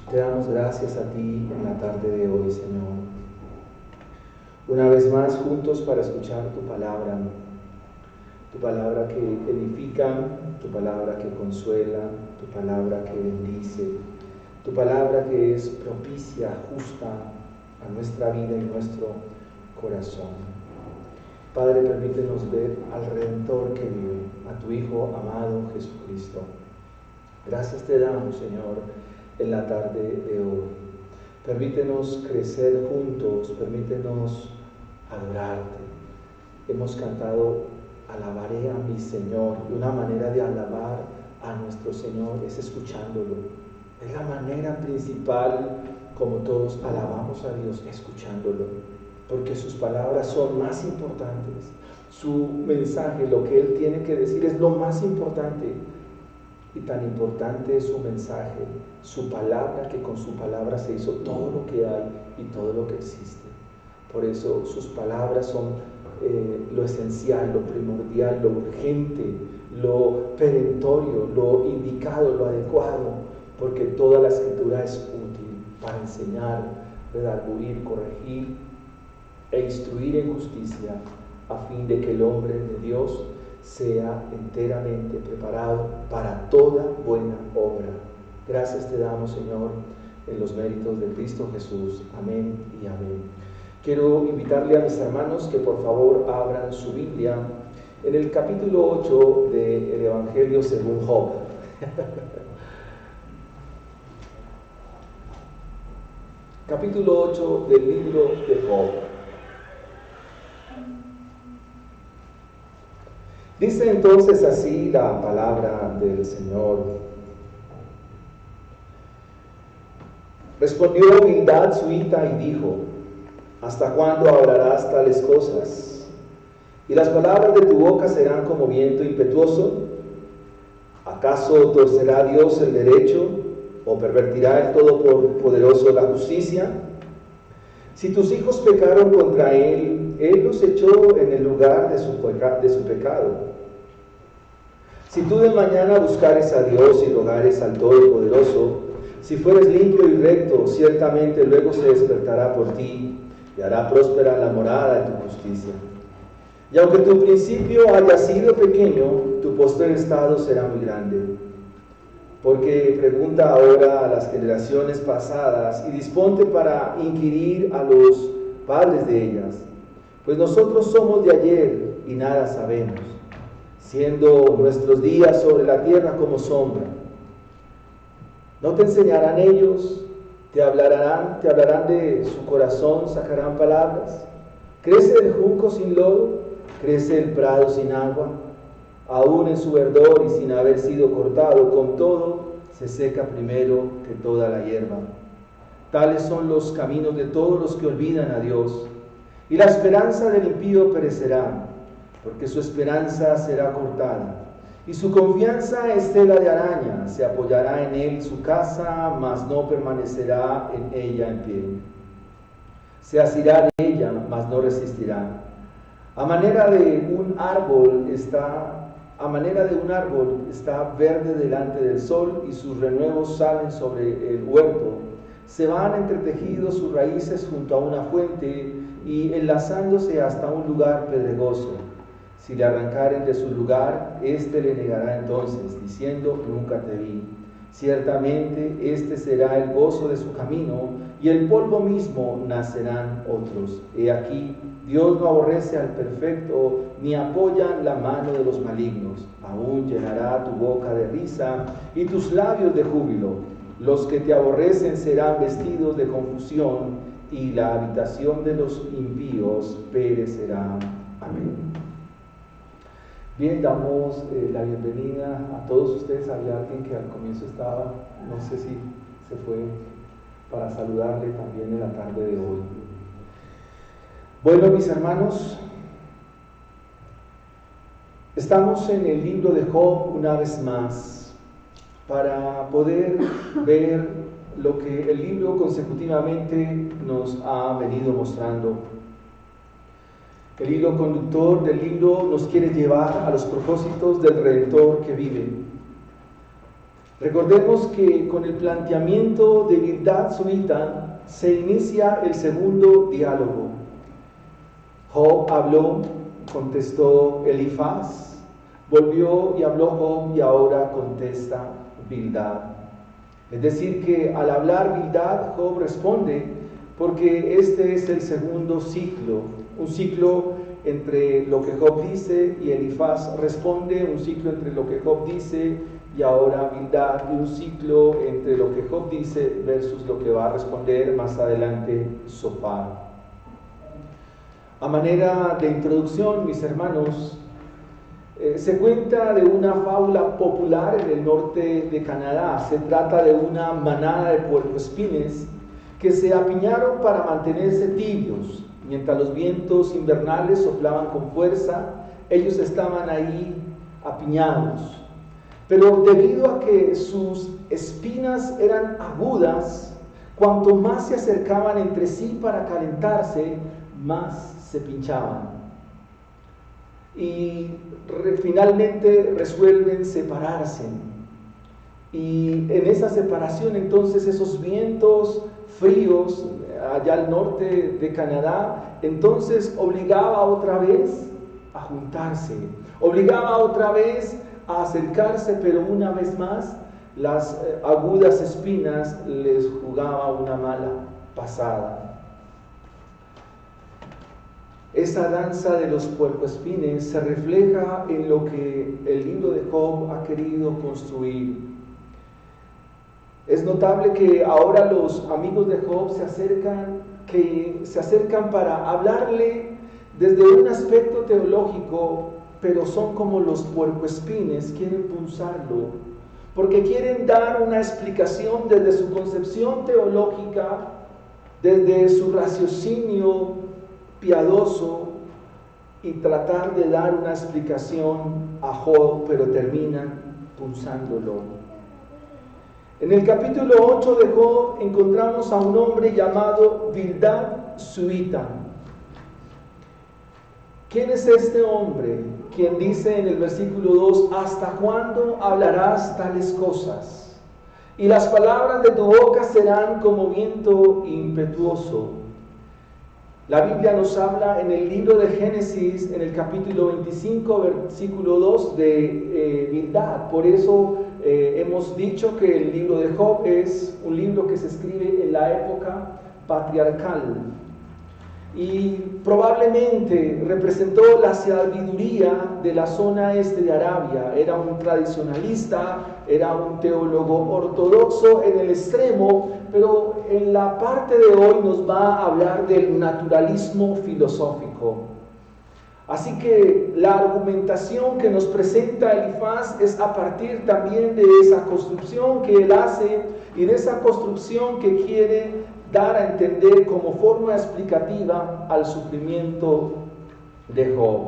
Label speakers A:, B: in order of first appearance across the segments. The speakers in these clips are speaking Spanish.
A: Te damos gracias a ti en la tarde de hoy, Señor. Una vez más juntos para escuchar tu palabra que edifica, tu palabra que consuela, tu palabra que bendice, tu palabra que es propicia, justa a nuestra vida y nuestro corazón. Padre, permítenos ver al Redentor que vive, a tu Hijo amado Jesucristo. Gracias te damos, Señor, en la tarde de hoy. Permítenos crecer juntos, permítenos adorarte. Hemos cantado alabaré a mi Señor, y una manera de alabar a nuestro Señor es escuchándolo. Es la manera principal como todos alabamos a Dios, escuchándolo, porque sus palabras son más importantes. Su mensaje, lo que Él tiene que decir, es lo más importante. Y tan importante es su mensaje, su palabra, que con su palabra se hizo todo lo que hay y todo lo que existe. Por eso sus palabras son lo esencial, lo primordial, lo urgente, lo perentorio, lo indicado, lo adecuado, porque toda la Escritura es útil para enseñar, redarguir, corregir e instruir en justicia, a fin de que el hombre de Dios sea enteramente preparado para toda buena obra. Gracias te damos, Señor, en los méritos de Cristo Jesús. Amén y amén. Quiero invitarle a mis hermanos que por favor abran su Biblia en el capítulo 8 del Evangelio según Job. Capítulo 8 del libro de Job. Dice entonces así la palabra del Señor. Respondió Bildad suita y dijo: ¿Hasta cuándo hablarás tales cosas? ¿Y las palabras de tu boca serán como viento impetuoso? ¿Acaso torcerá Dios el derecho o pervertirá el Todopoderoso la justicia? Si tus hijos pecaron contra Él, Él los echó en el lugar de su pecado. Si tú de mañana buscares a Dios y rogares al Todopoderoso, si fueres limpio y recto, ciertamente luego se despertará por ti y hará próspera la morada de tu justicia. Y aunque tu principio haya sido pequeño, tu postrer estado será muy grande. Porque pregunta ahora a las generaciones pasadas y disponte para inquirir a los padres de ellas, pues nosotros somos de ayer y nada sabemos, siendo nuestros días sobre la tierra como sombra. ¿No te enseñarán ellos? ¿Te hablarán de su corazón? ¿Sacarán palabras? ¿Crece el junco sin lodo? ¿Crece el prado sin agua? Aún en su verdor y sin haber sido cortado, con todo se seca primero que toda la hierba. Tales son los caminos de todos los que olvidan a Dios, y la esperanza del impío perecerá, porque su esperanza será cortada, y su confianza es tela de araña. Se apoyará en él su casa, mas no permanecerá en ella en pie. Se asirá de ella, mas no resistirá. A manera de un árbol está verde delante del sol, y sus renuevos salen sobre el huerto. Se van entretejidos sus raíces junto a una fuente, y enlazándose hasta un lugar pedregoso. Si le arrancaren de su lugar, éste le negará entonces, diciendo: nunca te vi. Ciertamente este será el gozo de su camino, y el polvo mismo nacerán otros. He aquí, Dios no aborrece al perfecto, ni apoya la mano de los malignos. Aún llenará tu boca de risa y tus labios de júbilo. Los que te aborrecen serán vestidos de confusión, y la habitación de los impíos perecerá. Amén. Bien, damos la bienvenida a todos ustedes. Había alguien que al comienzo estaba, no sé si se fue, para saludarle también en la tarde de hoy. Bueno, mis hermanos, estamos en el libro de Job una vez más, para poder ver lo que el libro consecutivamente nos ha venido mostrando. El hilo conductor del libro nos quiere llevar a los propósitos del Redentor que vive. Recordemos que con el planteamiento de Bildad Sunita se inicia el segundo diálogo. Job habló, contestó Elifaz, volvió y habló Job y ahora contesta Bildad. Es decir que al hablar Bildad, Job responde porque este es el segundo ciclo, un ciclo entre lo que Job dice y Elifaz responde, un ciclo entre lo que Job dice y ahora Bildad, y un ciclo entre lo que Job dice versus lo que va a responder más adelante Zofar. A manera de introducción, mis hermanos, se cuenta de una fábula popular en el norte de Canadá. Se trata de una manada de puercoespines que se apiñaron para mantenerse tibios. Mientras los vientos invernales soplaban con fuerza, ellos estaban ahí apiñados. Pero debido a que sus espinas eran agudas, cuanto más se acercaban entre sí para calentarse, más se pinchaban. Y finalmente resuelven separarse. Y en esa separación entonces esos vientos fríos allá al norte de Canadá, entonces obligaba otra vez a juntarse, obligaba otra vez a acercarse, pero una vez más las agudas espinas les jugaba una mala pasada. Esa danza de los puercoespines se refleja en lo que el libro de Job ha querido construir. Es notable que ahora los amigos de Job se acercan para hablarle desde un aspecto teológico, pero son como los puercoespines, quieren punzarlo, porque quieren dar una explicación desde su concepción teológica, desde su raciocinio piadoso y tratar de dar una explicación a Job, pero terminan punzándolo. En el capítulo 8 de Job encontramos a un hombre llamado Bildad Sunita. ¿Quién es este hombre? Quien dice en el versículo 2, ¿hasta cuándo hablarás tales cosas? Y las palabras de tu boca serán como viento impetuoso. La Biblia nos habla en el libro de Génesis, en el capítulo 25, versículo 2, de Bildad. Por eso hemos dicho que el libro de Job es un libro que se escribe en la época patriarcal. Y probablemente representó la sabiduría de la zona este de Arabia. Era un tradicionalista, era un teólogo ortodoxo en el extremo, pero en la parte de hoy nos va a hablar del naturalismo filosófico. Así que la argumentación que nos presenta Elifaz es a partir también de esa construcción que él hace y de esa construcción que quiere dar a entender como forma explicativa al sufrimiento de Job.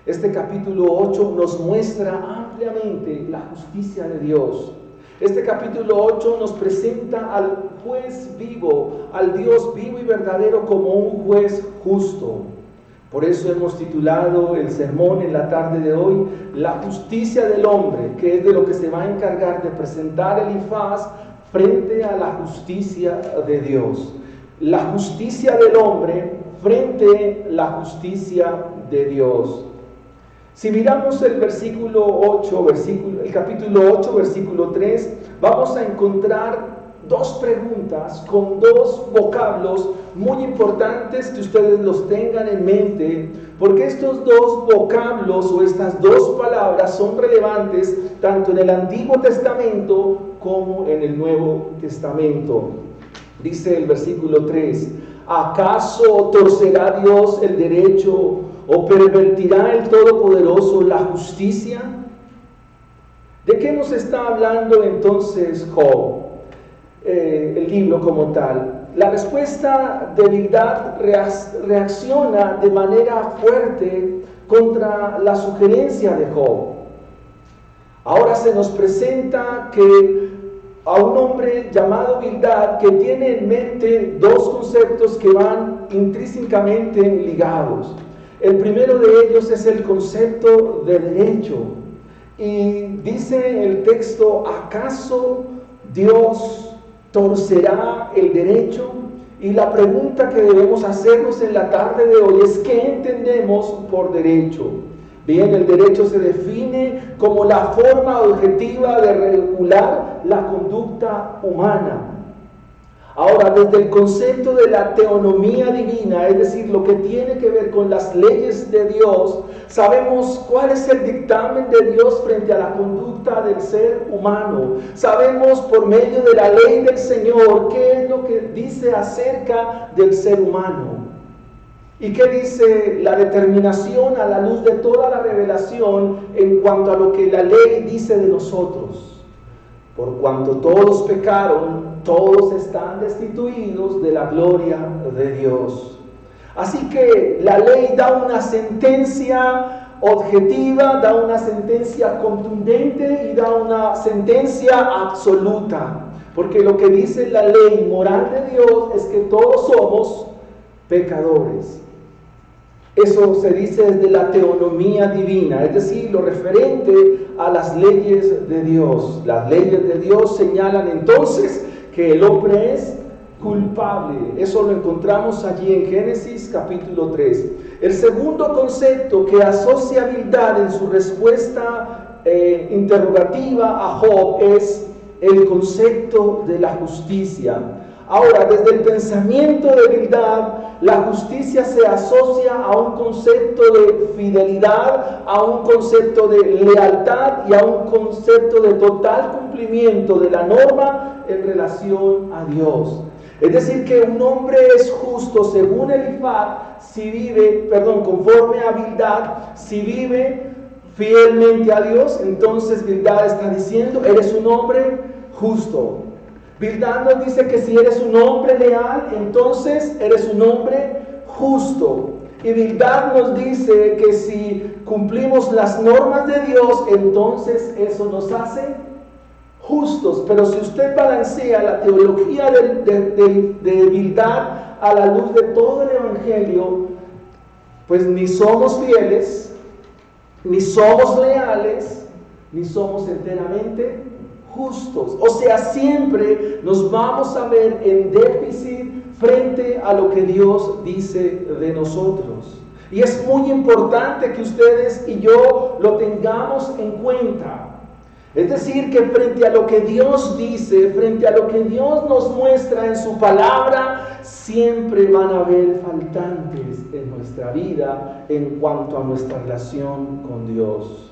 A: Este capítulo 8 nos muestra ampliamente la justicia de Dios. Este capítulo 8 nos presenta al juez vivo, al Dios vivo y verdadero como un juez justo. Por eso hemos titulado el sermón en la tarde de hoy, La justicia del hombre, que es de lo que se va a encargar de presentar Elifaz frente a la justicia de Dios. La justicia del hombre frente a la justicia de Dios. Si miramos el capítulo 8, versículo 3, vamos a encontrar dos preguntas con dos vocablos muy importantes que ustedes los tengan en mente, porque estos dos vocablos o estas dos palabras son relevantes tanto en el Antiguo Testamento como en el Nuevo Testamento. Dice el versículo 3, ¿acaso torcerá Dios el derecho o pervertirá el Todopoderoso la justicia? ¿De qué nos está hablando entonces Job? El libro como tal. La respuesta de Bildad reacciona de manera fuerte contra la sugerencia de Job. Ahora se nos presenta que a un hombre llamado Bildad que tiene en mente dos conceptos que van intrínsecamente ligados. El primero de ellos es el concepto de derecho. Y dice el texto, ¿acaso Dios torcerá el derecho? Y la pregunta que debemos hacernos en la tarde de hoy es, ¿qué entendemos por derecho? Bien, el derecho se define como la forma objetiva de regular la conducta humana. Ahora, desde el concepto de la teonomía divina, es decir, lo que tiene que ver con las leyes de Dios, sabemos cuál es el dictamen de Dios frente a la conducta del ser humano. Sabemos por medio de la ley del Señor qué es lo que dice acerca del ser humano. ¿Y qué dice la determinación a la luz de toda la revelación en cuanto a lo que la ley dice de nosotros? Por cuanto todos pecaron, todos están destituidos de la gloria de Dios. Así que la ley da una sentencia objetiva, da una sentencia contundente y da una sentencia absoluta. Porque lo que dice la ley moral de Dios es que todos somos pecadores. Eso se dice desde la teonomía divina, es decir, lo referente a las leyes de Dios. Las leyes de Dios señalan entonces que el hombre es culpable. Eso lo encontramos allí en Génesis capítulo 3. El segundo concepto que asocia Bildad en su respuesta interrogativa a Job es el concepto de la justicia. Ahora, desde el pensamiento de Bildad, la justicia se asocia a un concepto de fidelidad, a un concepto de lealtad y a un concepto de total cumplimiento de la norma en relación a Dios. Es decir, que un hombre es justo según Elifaz conforme a Bildad, si vive fielmente a Dios. Entonces Bildad está diciendo, eres un hombre justo. Bildad nos dice que si eres un hombre leal, entonces eres un hombre justo. Y Bildad nos dice que si cumplimos las normas de Dios, entonces eso nos hace justos. Pero si usted balancea la teología de Bildad a la luz de todo el Evangelio, pues ni somos fieles, ni somos leales, ni somos enteramente justos. O sea, siempre nos vamos a ver en déficit frente a lo que Dios dice de nosotros. Y es muy importante que ustedes y yo lo tengamos en cuenta. Es decir, que frente a lo que Dios dice, frente a lo que Dios nos muestra en su palabra, siempre van a haber faltantes en nuestra vida en cuanto a nuestra relación con Dios.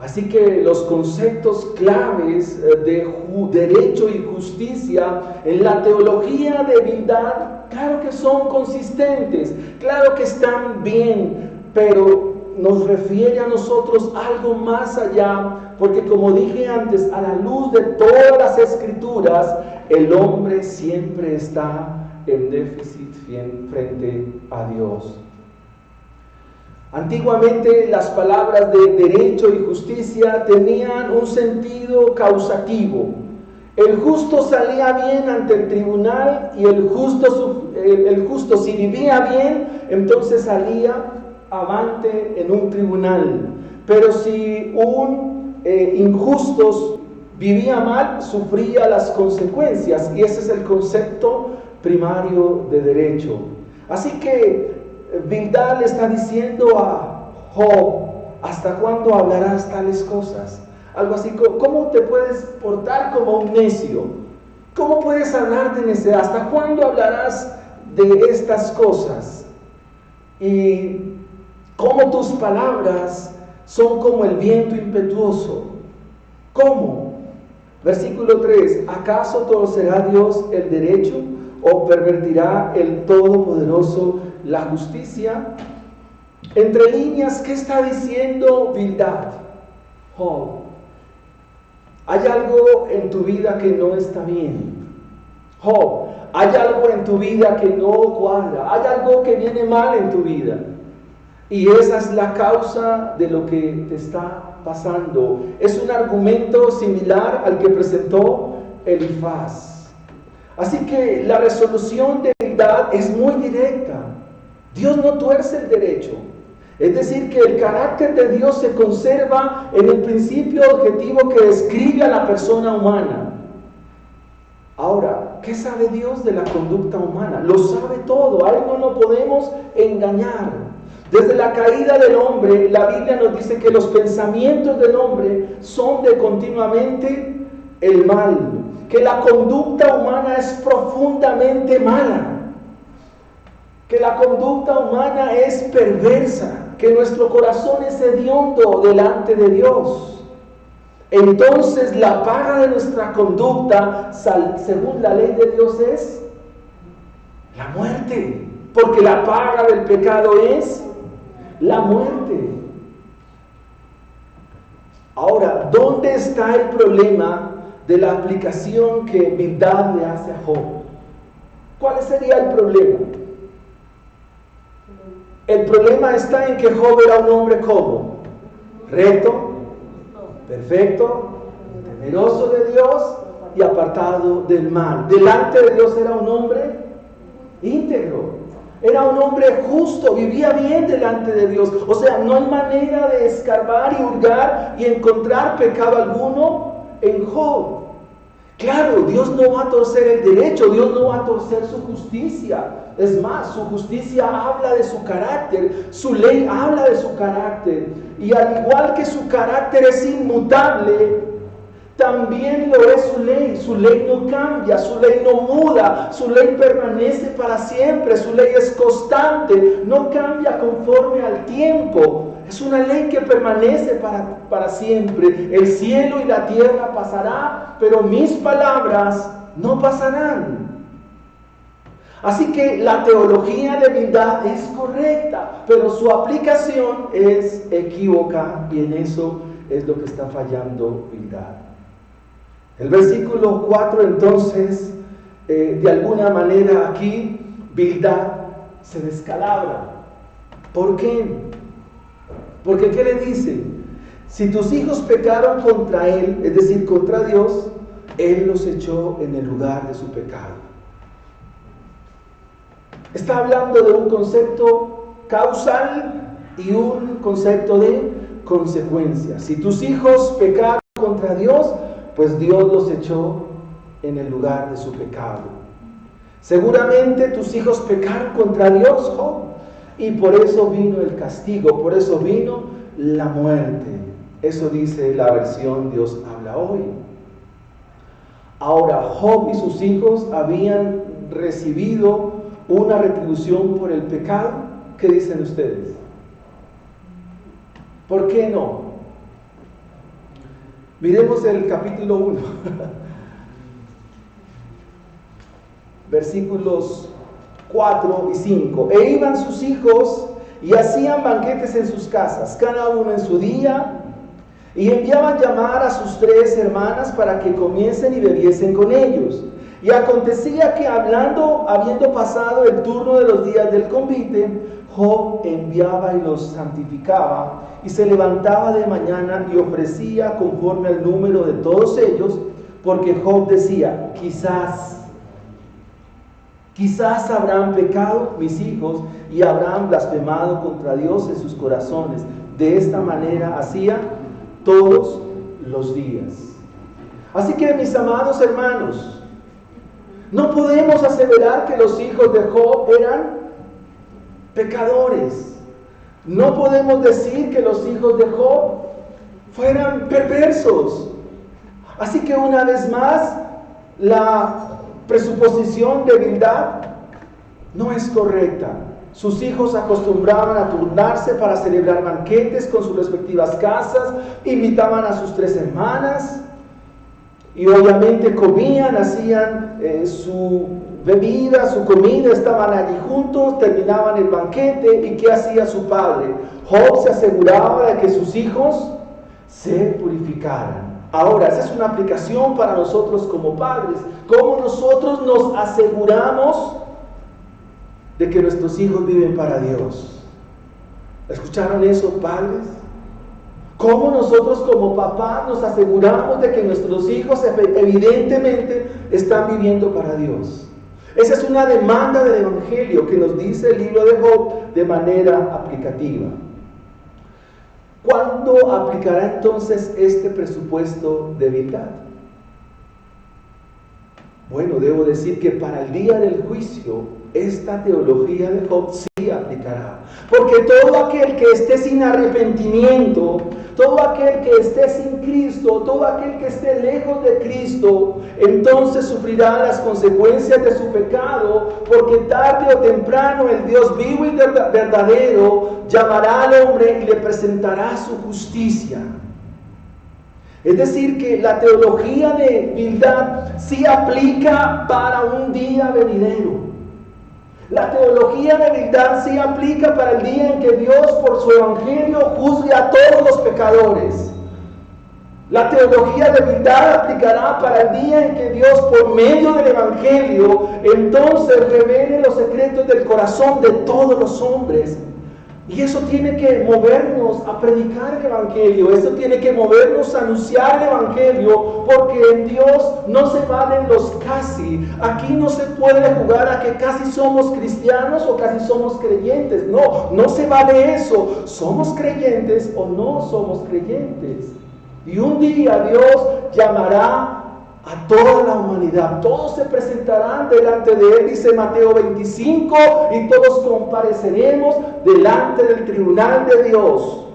A: Así que los conceptos claves de derecho y justicia en la teología de Bildad, claro que son consistentes, claro que están bien, pero nos refiere a nosotros algo más allá, porque como dije antes, a la luz de todas las escrituras, el hombre siempre está en déficit frente a Dios. Antiguamente las palabras de derecho y justicia tenían un sentido causativo. El justo salía bien ante el tribunal y el justo si vivía bien, entonces salía avante en un tribunal. Pero si un injusto vivía mal, sufría las consecuencias. Y ese es el concepto primario de derecho. Así que Bildad le está diciendo a Job, ¿hasta cuándo hablarás tales cosas? Algo así, ¿cómo te puedes portar como un necio? ¿Cómo puedes hablar de necedad? ¿Hasta cuándo hablarás de estas cosas? Y cómo tus palabras son como el viento impetuoso. ¿Cómo? Versículo 3, ¿acaso torcerá Dios el derecho o pervertirá el Todopoderoso la justicia? Entre líneas, ¿qué está diciendo Bildad? Job, hay algo en tu vida que no está bien. Job, hay algo en tu vida que no cuadra, hay algo que viene mal en tu vida. Y esa es la causa de lo que te está pasando. Es un argumento similar al que presentó Elifaz. Así que la resolución de Bildad es muy directa. Dios no tuerce el derecho. Es decir, que el carácter de Dios se conserva en el principio objetivo que describe a la persona humana. Ahora, ¿qué sabe Dios de la conducta humana? Lo sabe todo, a Él no lo podemos engañar. Desde la caída del hombre, la Biblia nos dice que los pensamientos del hombre son de continuamente el mal, que la conducta humana es profundamente mala, que la conducta humana es perversa, que nuestro corazón es hediondo delante de Dios. Entonces la paga de nuestra conducta, según la ley de Dios, es la muerte, porque la paga del pecado es la muerte. Ahora, ¿dónde está el problema de la aplicación que Bildad le hace a Job? ¿Cuál sería el problema? El problema está en que Job era un hombre como recto, perfecto, temeroso de Dios y apartado del mal. Delante de Dios era un hombre íntegro, era un hombre justo, vivía bien delante de Dios. O sea, no hay manera de escarbar y hurgar y encontrar pecado alguno en Job. Claro, Dios no va a torcer el derecho, Dios no va a torcer su justicia. Es más, su justicia habla de su carácter, su ley habla de su carácter. Y al igual que su carácter es inmutable, también lo es su ley no cambia, su ley no muda, su ley permanece para siempre, su ley es constante, no cambia conforme al tiempo. Es una ley que permanece para siempre. El cielo y la tierra pasará, pero mis palabras no pasarán. Así que la teología de Bildad es correcta, pero su aplicación es equívoca, y en eso es lo que está fallando Bildad. El versículo 4 entonces, de alguna manera aquí, Bildad se descalabra. ¿Por qué? Porque ¿qué le dice? Si tus hijos pecaron contra Él, es decir, contra Dios, Él los echó en el lugar de su pecado. Está hablando de un concepto causal y un concepto de consecuencia. Si tus hijos pecaron contra Dios, pues Dios los echó en el lugar de su pecado. Seguramente tus hijos pecaron contra Dios, Job, y por eso vino el castigo, por eso vino la muerte. Eso dice la versión Dios habla hoy. Ahora, Job y sus hijos habían recibido una retribución por el pecado. ¿Qué dicen ustedes? ¿Por qué no? Miremos el capítulo 1, versículos 4 y 5. E iban sus hijos y hacían banquetes en sus casas, cada uno en su día, y enviaban llamar a sus 3 hermanas para que comiesen y bebiesen con ellos. Y acontecía que habiendo pasado el turno de los días del convite, Job enviaba y los santificaba, y se levantaba de mañana y ofrecía conforme al número de todos ellos, porque Job decía, quizás habrán pecado mis hijos y habrán blasfemado contra Dios en sus corazones. De esta manera hacía todos los días. Así que, mis amados hermanos, no podemos aseverar que los hijos de Job eran pecadores. No podemos decir que los hijos de Job fueran perversos. Así que una vez más, la presuposición de Bildad no es correcta. Sus hijos acostumbraban a turnarse para celebrar banquetes con sus respectivas casas, invitaban a sus 3 hermanas, y obviamente comían, hacían su bebida, su comida, estaban allí juntos, terminaban el banquete. ¿Y qué hacía su padre? Job se aseguraba de que sus hijos se purificaran. Ahora, esa es una aplicación para nosotros como padres. ¿Cómo nosotros nos aseguramos de que nuestros hijos viven para Dios? ¿Escucharon eso, padres? ¿Cómo nosotros como papás nos aseguramos de que nuestros hijos evidentemente están viviendo para Dios? Esa es una demanda del Evangelio que nos dice el libro de Job de manera aplicativa. ¿Cuándo aplicará entonces este presupuesto de Bildad? Bueno, debo decir que para el día del juicio, esta teología de Job sí aplicará. Porque todo aquel que esté sin arrepentimiento, todo aquel que esté sin Cristo, todo aquel que esté lejos de Cristo, entonces sufrirá las consecuencias de su pecado, porque tarde o temprano el Dios vivo y verdadero llamará al hombre y le presentará su justicia. Es decir, que la teología de Bildad sí aplica para un día venidero. La teología de Bildad sí aplica para el día en que Dios por su evangelio juzgue a todos los pecadores. La teología de Bildad aplicará para el día en que Dios por medio del evangelio entonces revele los secretos del corazón de todos los hombres. Y eso tiene que movernos a predicar el evangelio, eso tiene que movernos a anunciar el evangelio, porque en Dios no se valen los casi. Aquí no se puede jugar a que casi somos cristianos o casi somos creyentes. No, no se vale eso. ¿Somos creyentes o no somos creyentes? Y un día Dios llamará a toda la humanidad, todos se presentarán delante de Él, dice Mateo 25, y todos compareceremos delante del tribunal de Dios.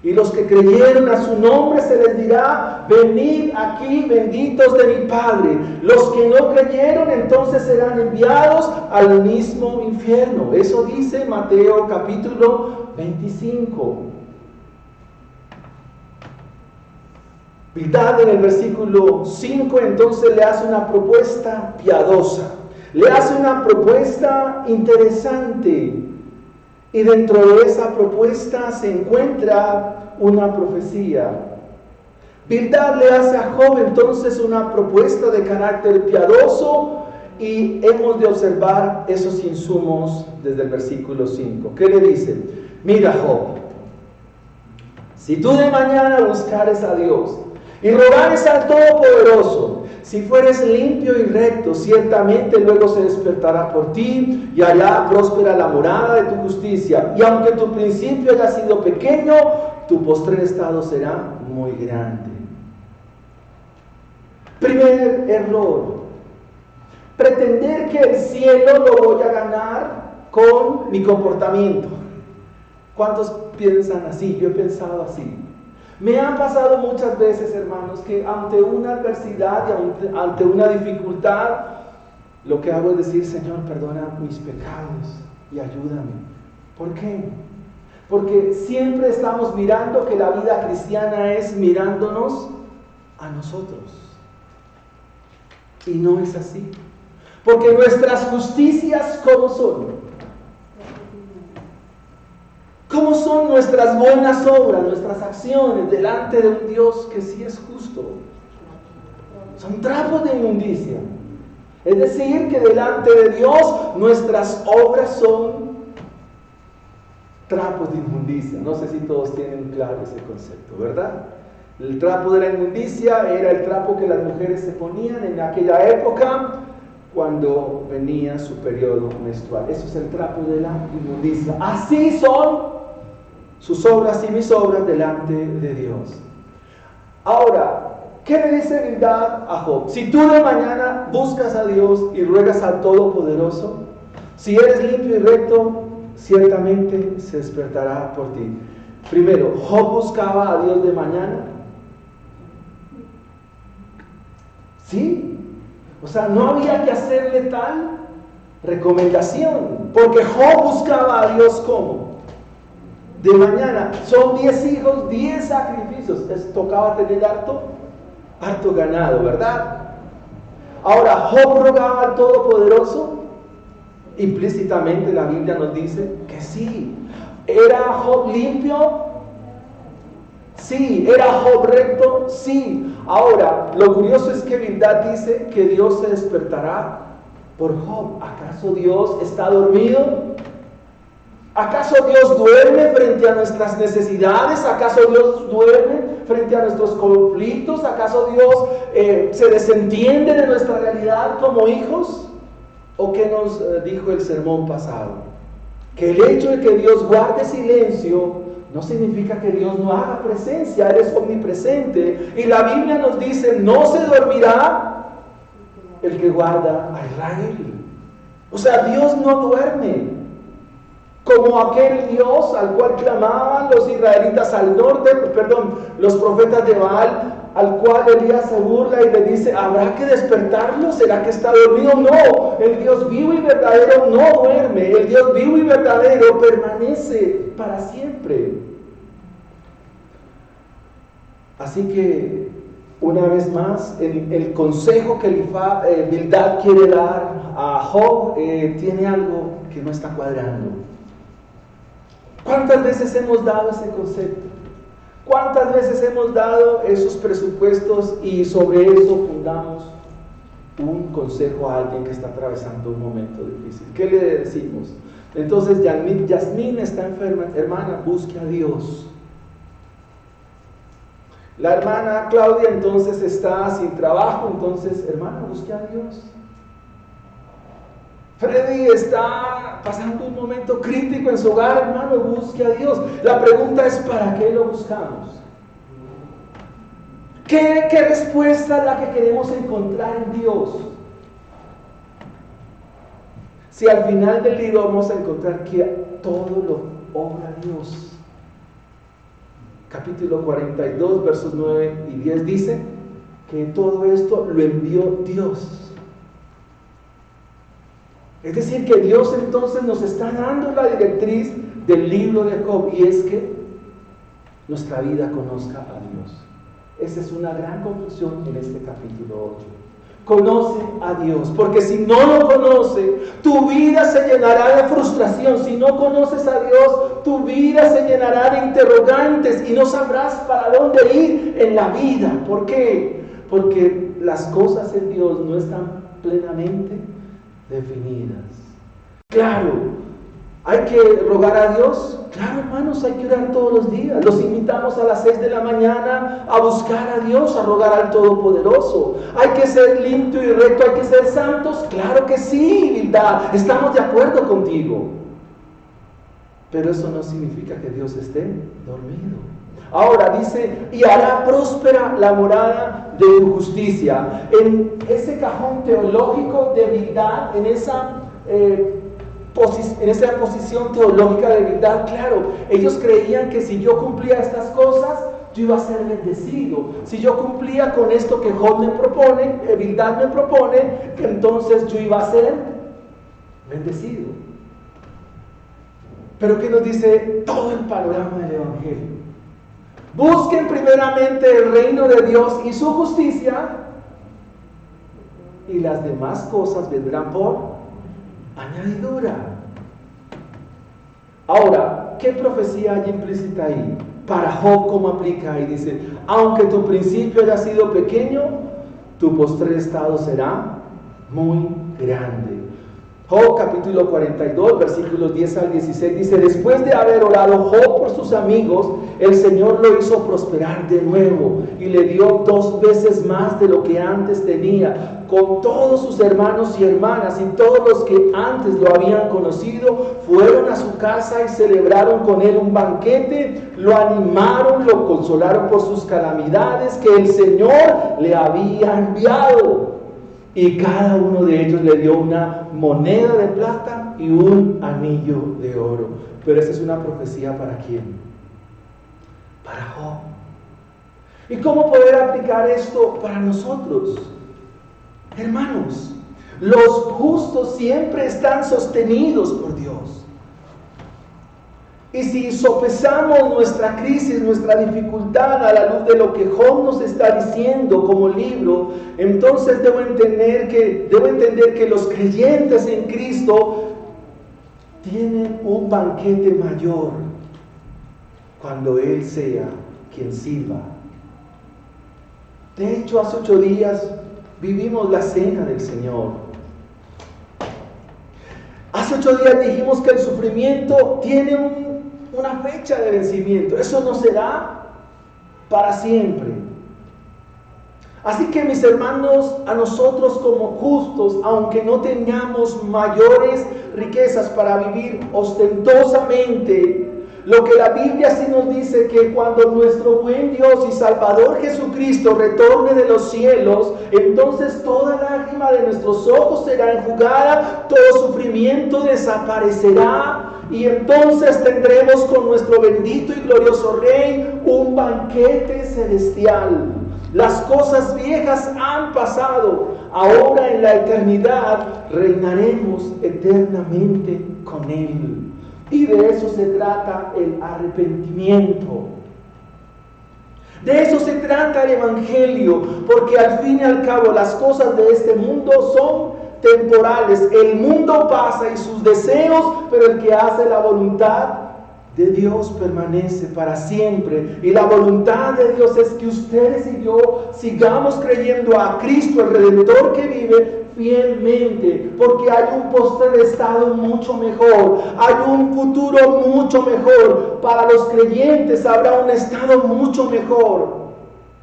A: Y los que creyeron a su nombre se les dirá: venid aquí, benditos de mi Padre. Los que no creyeron entonces serán enviados al mismo infierno. Eso dice Mateo capítulo 25. Bildad en el versículo 5 entonces le hace una propuesta piadosa, le hace una propuesta interesante, y dentro de esa propuesta se encuentra una profecía. Bildad le hace a Job entonces una propuesta de carácter piadoso, y hemos de observar esos insumos desde el versículo 5. ¿Qué le dice? Mira, Job, si tú de mañana buscares a Dios y rogares al Todopoderoso, si fueres limpio y recto, ciertamente luego se despertará por ti, y hará próspera la morada de tu justicia. Y aunque tu principio haya sido pequeño, tu postrer estado será muy grande. Primer error: pretender que el cielo lo voy a ganar con mi comportamiento. ¿Cuántos piensan así? Yo he pensado así. Me ha pasado muchas veces, hermanos, que ante una adversidad y ante una dificultad, lo que hago es decir: Señor, perdona mis pecados y ayúdame. ¿Por qué? Porque siempre estamos mirando que la vida cristiana es mirándonos a nosotros. Y no es así. Porque nuestras justicias, ¿cómo son? ¿Cómo son nuestras buenas obras, nuestras acciones delante de un Dios que sí es justo? Son trapos de inmundicia. Es decir, que delante de Dios nuestras obras son trapos de inmundicia. No sé si todos tienen claro ese concepto, ¿verdad? El trapo de la inmundicia era el trapo que las mujeres se ponían en aquella época cuando venía su periodo menstrual. Eso es el trapo de la inmundicia. Así son sus obras y mis obras delante de Dios. Ahora, ¿qué le dice Bildad a Job? Si tú de mañana buscas a Dios y ruegas al Todopoderoso, si eres limpio y recto, ciertamente se despertará por ti. Primero, ¿Job buscaba a Dios de mañana? ¿Sí? O sea, no había que hacerle tal recomendación, porque Job buscaba a Dios ¿cómo? De mañana. Son 10 hijos, 10 sacrificios. Tocaba tener harto ganado, ¿verdad? Ahora, Job rogaba al Todopoderoso. Implícitamente la Biblia nos dice que sí. ¿Era Job limpio? Sí. ¿Era Job recto? Sí. Ahora, lo curioso es que Bildad dice que Dios se despertará por Job. ¿Acaso Dios está dormido? ¿Acaso Dios duerme frente a nuestras necesidades? ¿Acaso Dios duerme frente a nuestros conflictos? ¿Acaso Dios se desentiende de nuestra realidad como hijos? ¿O qué nos dijo el sermón pasado? Que el hecho de que Dios guarde silencio no significa que Dios no haga presencia. Él es omnipresente. Y la Biblia nos dice, no se dormirá el que guarda a Israel. O sea, Dios no duerme. Como aquel Dios al cual clamaban los israelitas al norte, los profetas de Baal, al cual Elías se burla y le dice, ¿habrá que despertarlo? ¿Será que está dormido? No, el Dios vivo y verdadero no duerme. El Dios vivo y verdadero permanece para siempre. Así que, una vez más, el consejo que Bildad quiere dar a Job tiene algo que no está cuadrando. ¿Cuántas veces hemos dado ese concepto? ¿Cuántas veces hemos dado esos presupuestos y sobre eso fundamos un consejo a alguien que está atravesando un momento difícil? ¿Qué le decimos? Entonces, Yasmín está enferma, hermana, busque a Dios. La hermana Claudia entonces está sin trabajo, entonces, hermana, busque a Dios. Freddy está pasando un momento crítico en su hogar, hermano, busque a Dios. La pregunta es, ¿para qué lo buscamos? ¿Qué respuesta es la que queremos encontrar en Dios? Si al final del libro vamos a encontrar que todo lo obra Dios. Capítulo 42, versos 9 y 10 dice que todo esto lo envió Dios. Es decir, que Dios entonces nos está dando la directriz del libro de Job, y es que nuestra vida conozca a Dios. Esa es una gran conclusión en este capítulo 8. Conoce a Dios, porque si no lo conoce, tu vida se llenará de frustración. Si no conoces a Dios, tu vida se llenará de interrogantes y no sabrás para dónde ir en la vida. ¿Por qué? Porque las cosas en Dios no están plenamente definidas. Claro, hay que rogar a Dios. Claro, hermanos, hay que orar todos los días. Los invitamos a las 6 de la mañana a buscar a Dios, a rogar al Todopoderoso. Hay que ser limpio y recto, hay que ser santos. Claro que sí, Hilda, estamos de acuerdo contigo. Pero eso no significa que Dios esté dormido. Ahora dice, y hará próspera la morada de tu justicia. En ese cajón teológico de Bildad, en esa posición teológica de Bildad, claro, ellos creían que si yo cumplía estas cosas, yo iba a ser bendecido. Si yo cumplía con esto que Job me propone, Bildad me propone, que entonces yo iba a ser bendecido. Pero ¿qué nos dice todo el panorama del Evangelio? Busquen primeramente el reino de Dios y su justicia, y las demás cosas vendrán por añadidura. Ahora, ¿qué profecía hay implícita ahí? Para Job, ¿cómo aplica? Y dice, aunque tu principio haya sido pequeño, tu postrer estado será muy grande. Job capítulo 42, versículos 10 al 16 dice, después de haber orado Job por sus amigos, el Señor lo hizo prosperar de nuevo y le dio 2 veces más de lo que antes tenía. Con todos sus hermanos y hermanas y todos los que antes lo habían conocido, fueron a su casa y celebraron con él un banquete, lo animaron, lo consolaron por sus calamidades que el Señor le había enviado. Y cada uno de ellos le dio una moneda de plata y un anillo de oro. Pero esa es una profecía ¿para quién? Para Job. ¿Y cómo poder aplicar esto para nosotros? Hermanos, los justos siempre están sostenidos por Dios. Y si sopesamos nuestra crisis, nuestra dificultad a la luz de lo que Job nos está diciendo como libro, entonces debo entender que los creyentes en Cristo tienen un banquete mayor cuando Él sea quien sirva. De hecho, hace 8 días vivimos la cena del Señor. Hace 8 días dijimos que el sufrimiento tiene una fecha de vencimiento. Eso no será para siempre. Así que mis hermanos, a nosotros como justos, aunque no tengamos mayores riquezas para vivir ostentosamente, lo que la Biblia sí nos dice que cuando nuestro buen Dios y Salvador Jesucristo retorne de los cielos, entonces toda lágrima de nuestros ojos será enjugada, todo sufrimiento desaparecerá y entonces tendremos con nuestro bendito y glorioso Rey un banquete celestial. Las cosas viejas han pasado, ahora en la eternidad reinaremos eternamente con Él. Y de eso se trata el arrepentimiento. De eso se trata el Evangelio, porque al fin y al cabo las cosas de este mundo son temporales. El mundo pasa y sus deseos, pero el que hace la voluntad de Dios permanece para siempre. Y la voluntad de Dios es que ustedes y yo sigamos creyendo a Cristo, el Redentor que vive fielmente, porque hay un postrer estado mucho mejor, hay un futuro mucho mejor. Para los creyentes habrá un estado mucho mejor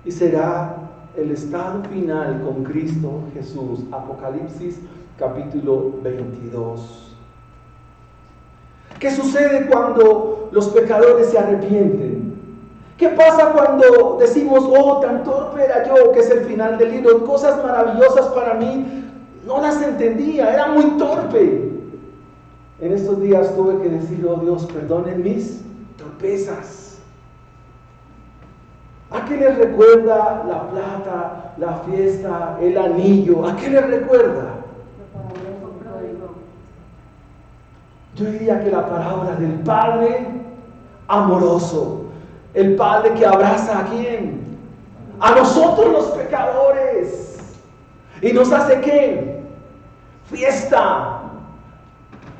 A: y será el estado final con Cristo Jesús. Apocalipsis capítulo 22. ¿Qué sucede cuando los pecadores se arrepienten? ¿Qué pasa cuando decimos, oh, tan torpe era yo, que es el final del libro? Cosas maravillosas para mí no las entendía, era muy torpe. En estos días tuve que decir, oh Dios, perdonen mis torpezas. ¿A qué les recuerda la plata, la fiesta, el anillo? ¿A qué les recuerda? Yo diría que la parábola del Padre amoroso, el Padre que abraza a quién, a nosotros los pecadores, y nos hace ¿qué? Fiesta.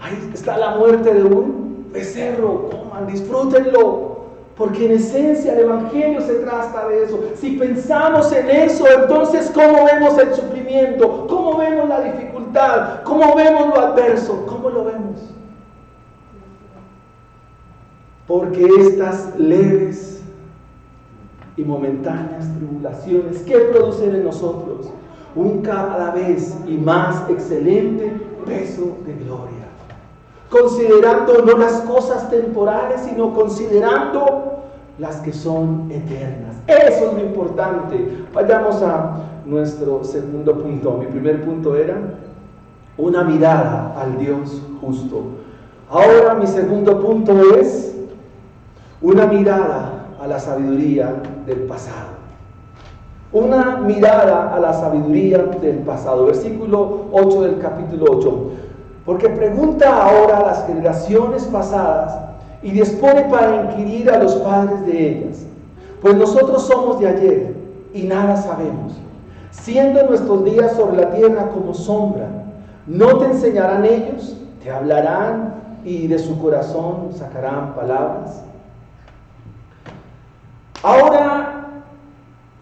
A: Ahí está la muerte de un becerro, coman, disfrútenlo, porque en esencia el Evangelio se trata de eso. Si pensamos en eso, entonces ¿cómo vemos el sufrimiento? ¿Cómo vemos la dificultad? ¿Cómo vemos lo adverso? ¿Cómo lo vemos? Porque estas leves y momentáneas tribulaciones, ¿qué producen en nosotros? Un cada vez y más excelente peso de gloria. Considerando no las cosas temporales, sino considerando las que son eternas. Eso es lo importante. Vayamos a nuestro segundo punto. Mi primer punto era una mirada al Dios justo. Ahora mi segundo punto es una mirada a la sabiduría del pasado. Una mirada a la sabiduría del pasado. Versículo 8 del capítulo 8. Porque pregunta ahora a las generaciones pasadas y dispone para inquirir a los padres de ellas. Pues nosotros somos de ayer y nada sabemos, siendo nuestros días sobre la tierra como sombra. ¿No te enseñarán ellos? ¿Te hablarán y de su corazón sacarán palabras? Ahora,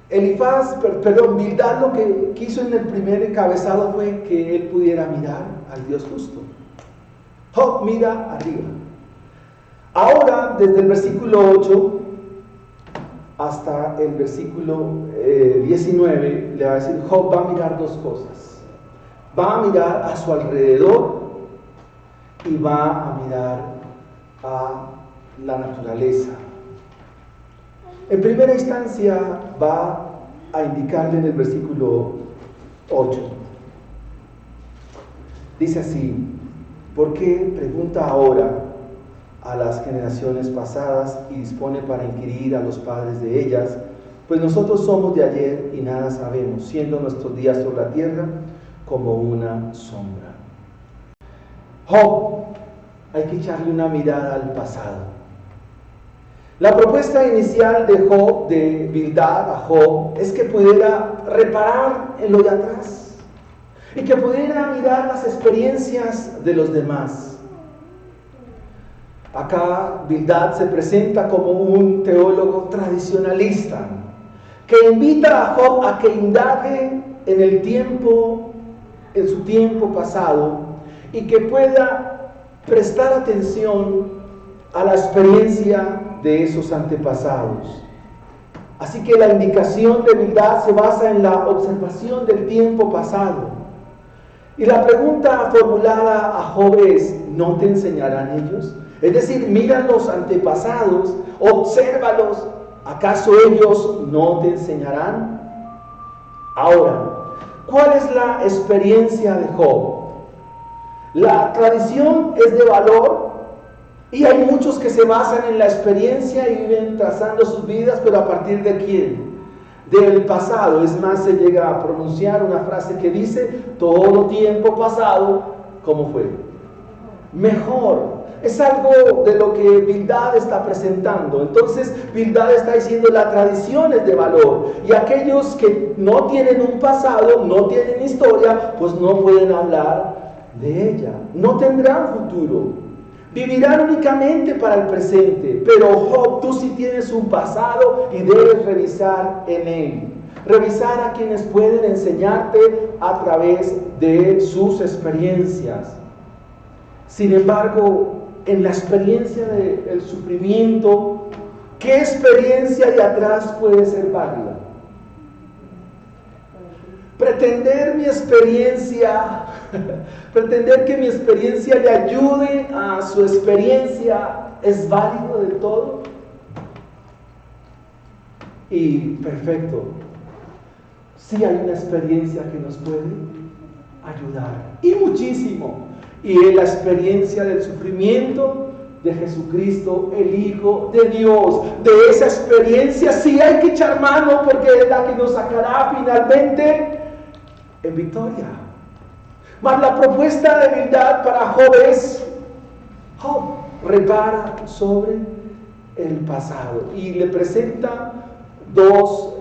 A: Bildad lo que quiso en el primer encabezado fue que él pudiera mirar al Dios justo. Job mira arriba. Ahora, desde el versículo 8 hasta el versículo 19, le va a decir, Job va a mirar dos cosas. Va a mirar a su alrededor y va a mirar a la naturaleza. En primera instancia va a indicarle en el versículo 8. Dice así, ¿por qué pregunta ahora a las generaciones pasadas y dispone para inquirir a los padres de ellas? Pues nosotros somos de ayer y nada sabemos, siendo nuestros días sobre la tierra como una sombra. Job, hay que echarle una mirada al pasado. La propuesta inicial de Job, de Bildad a Job, es que pudiera reparar en lo de atrás y que pudiera mirar las experiencias de los demás. Acá Bildad se presenta como un teólogo tradicionalista que invita a Job a que indague en el tiempo, en su tiempo pasado, y que pueda prestar atención a la experiencia de esos antepasados. Así que la indicación de humildad se basa en la observación del tiempo pasado. Y la pregunta formulada a Job es: ¿no te enseñarán ellos? Es decir, mira los antepasados, obsérvalos, ¿acaso ellos no te enseñarán? Ahora, ¿cuál es la experiencia de Job? La tradición es de valor y hay muchos que se basan en la experiencia y viven trazando sus vidas, pero ¿a partir de quién? Del pasado. Es más, se llega a pronunciar una frase que dice: todo tiempo pasado, ¿cómo fue? Mejor. Es algo de lo que Bildad está presentando. Entonces Bildad está diciendo: la tradición es de valor, y aquellos que no tienen un pasado, no tienen historia, pues no pueden hablar de ella, no tendrán futuro, vivirán únicamente para el presente. Pero Job, tú sí tienes un pasado y debes revisar en él, revisar a quienes pueden enseñarte a través de sus experiencias. Sin embargo, en la experiencia del sufrimiento, ¿qué experiencia de atrás puede ser válida? Pretender que mi experiencia le ayude a su experiencia, ¿es válido del todo? Y perfecto, sí hay una experiencia que nos puede ayudar, y muchísimo. Y es la experiencia del sufrimiento de Jesucristo, el Hijo de Dios. De esa experiencia sí hay que echar mano, porque es la que nos sacará finalmente en victoria. Mas la propuesta de Bildad para Job es: Job, repara sobre el pasado. Y le presenta dos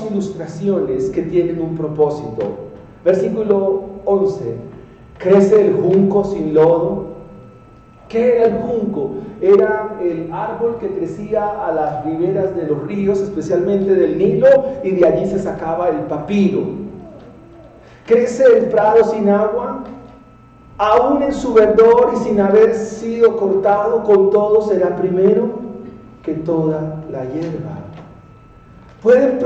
A: ilustraciones que tienen un propósito. Versículo 11. ¿Crece el junco sin lodo? ¿Qué era el junco? Era el árbol que crecía a las riberas de los ríos, especialmente del Nilo, y de allí se sacaba el papiro. ¿Crece el prado sin agua? Aún en su verdor y sin haber sido cortado, con todo será primero que toda la hierba. ¿Pueden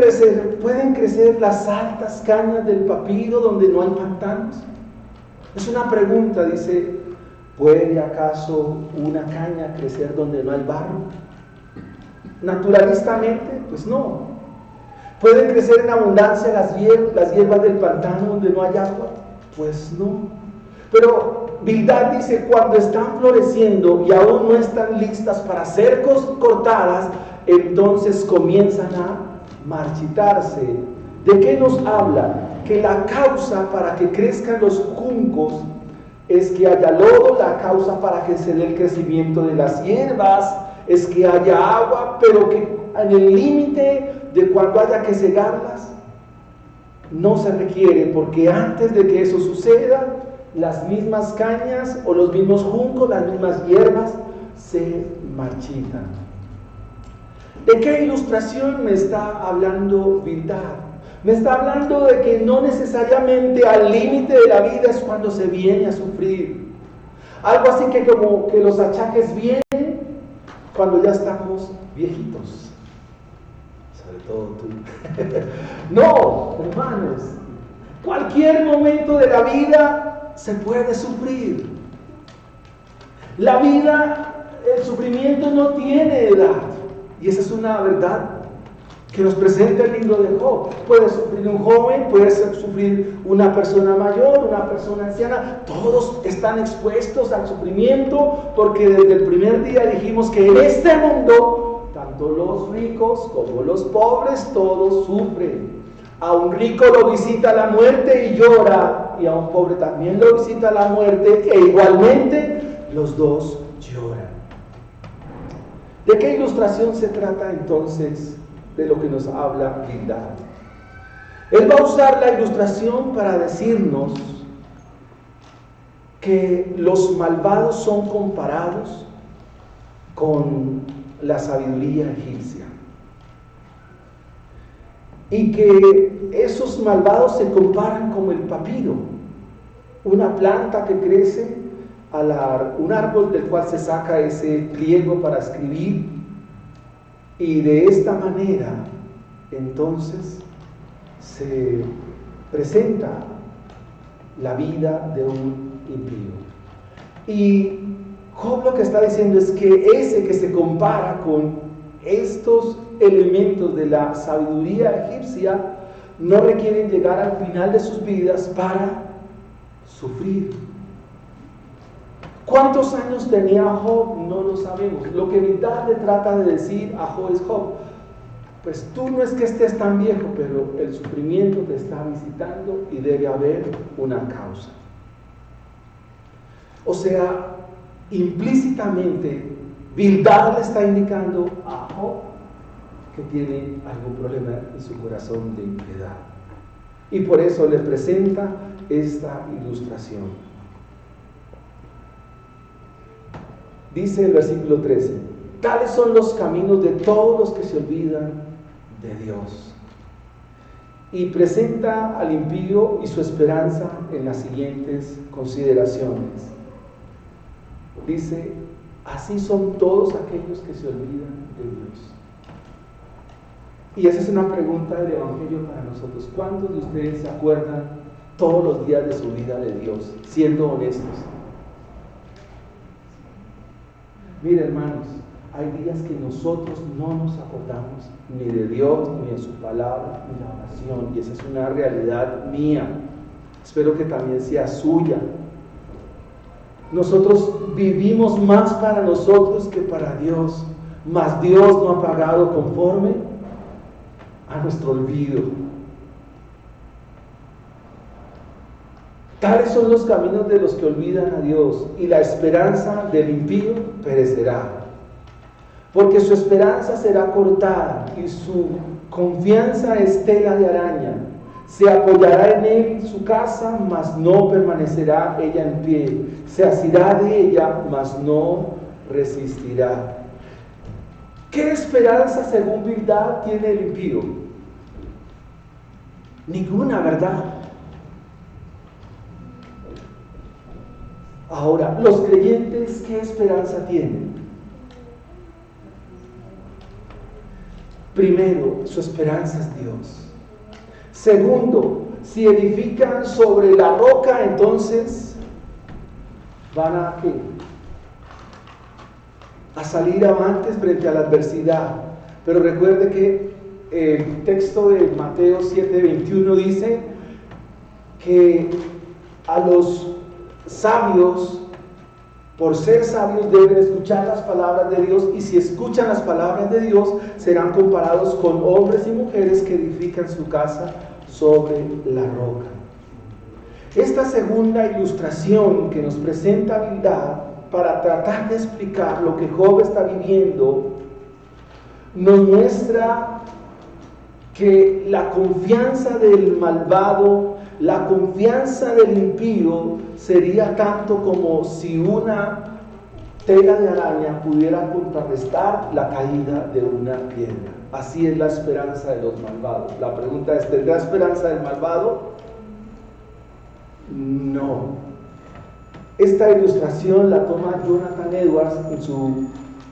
A: crecer las altas cañas del papiro donde no hay pantanos? Es una pregunta, dice: ¿puede acaso una caña crecer donde no hay barro? Naturalistamente, pues no. ¿Pueden crecer en abundancia las hierbas del pantano donde no hay agua? Pues no. Pero Bildad dice: cuando están floreciendo y aún no están listas para ser cortadas, entonces comienzan a marchitarse. ¿De qué nos habla? Que la causa para que crezcan los juncos es que haya lodo, la causa para que se dé el crecimiento de las hierbas es que haya agua, pero que en el límite de cuando haya que cegarlas no se requiere, porque antes de que eso suceda, las mismas cañas o los mismos juncos, las mismas hierbas se marchitan. ¿De qué ilustración me está hablando Bildad? Me está hablando de que no necesariamente al límite de la vida es cuando se viene a sufrir. Algo así que como que los achaques vienen cuando ya estamos viejitos. Sobre todo tú. No, hermanos. Cualquier momento de la vida se puede sufrir. La vida, el sufrimiento no tiene edad. Y esa es una verdad que nos presenta el libro de Job. Puede sufrir un joven, puede sufrir una persona mayor, una persona anciana. Todos están expuestos al sufrimiento, porque desde el primer día dijimos que en este mundo, tanto los ricos como los pobres, todos sufren. A un rico lo visita la muerte y llora, y a un pobre también lo visita la muerte, e igualmente los dos lloran. ¿De qué ilustración se trata entonces de lo que nos habla Bildad? Él va a usar la ilustración para decirnos que los malvados son comparados con la sabiduría egipcia, y que esos malvados se comparan como el papiro, una planta que crece un árbol del cual se saca ese pliego para escribir, Y de esta manera, entonces, se presenta la vida de un impío. Y Job lo que está diciendo es que ese que se compara con estos elementos de la sabiduría egipcia no requieren llegar al final de sus vidas para sufrir. ¿Cuántos años tenía Job? No lo sabemos. Lo que Bildad le trata de decir a Job es: Job, pues tú no es que estés tan viejo, pero el sufrimiento te está visitando y debe haber una causa. O sea, implícitamente Bildad le está indicando a Job que tiene algún problema en su corazón de impiedad. Y por eso le presenta esta ilustración. Dice el versículo 13: tales son los caminos de todos los que se olvidan de Dios. Y presenta al impío y su esperanza en las siguientes consideraciones. Dice: así son todos aquellos que se olvidan de Dios. Y esa es una pregunta del Evangelio para nosotros. ¿Cuántos de ustedes se acuerdan todos los días de su vida de Dios, siendo honestos? Mire, hermanos, hay días que nosotros no nos acordamos ni de Dios, ni de su palabra, ni de la oración, y esa es una realidad mía. Espero que también sea suya. Nosotros vivimos más para nosotros que para Dios, mas Dios no ha pagado conforme a nuestro olvido. Tales son los caminos de los que olvidan a Dios, y la esperanza del impío perecerá, porque su esperanza será cortada y su confianza es tela de araña. Se apoyará en él su casa, mas no permanecerá ella en pie. Se asirá de ella, mas no resistirá. ¿Qué esperanza, según Bildad, tiene el impío? Ninguna, ¿verdad? Ahora, los creyentes, ¿qué esperanza tienen? Primero, su esperanza es Dios. Segundo, si edifican sobre la roca, entonces van a ¿qué? A salir avantes frente a la adversidad. Pero recuerde que el texto de Mateo 7:21 dice que a los sabios, por ser sabios, deben escuchar las palabras de Dios, y si escuchan las palabras de Dios, serán comparados con hombres y mujeres que edifican su casa sobre la roca. Esta segunda ilustración que nos presenta Bildad para tratar de explicar lo que Job está viviendo, nos muestra que la confianza del malvado, la confianza del impío, sería tanto como si una tela de araña pudiera contrarrestar la caída de una piedra. Así es la esperanza de los malvados. La pregunta es: ¿tendrá esperanza del malvado? No. Esta ilustración la toma Jonathan Edwards en su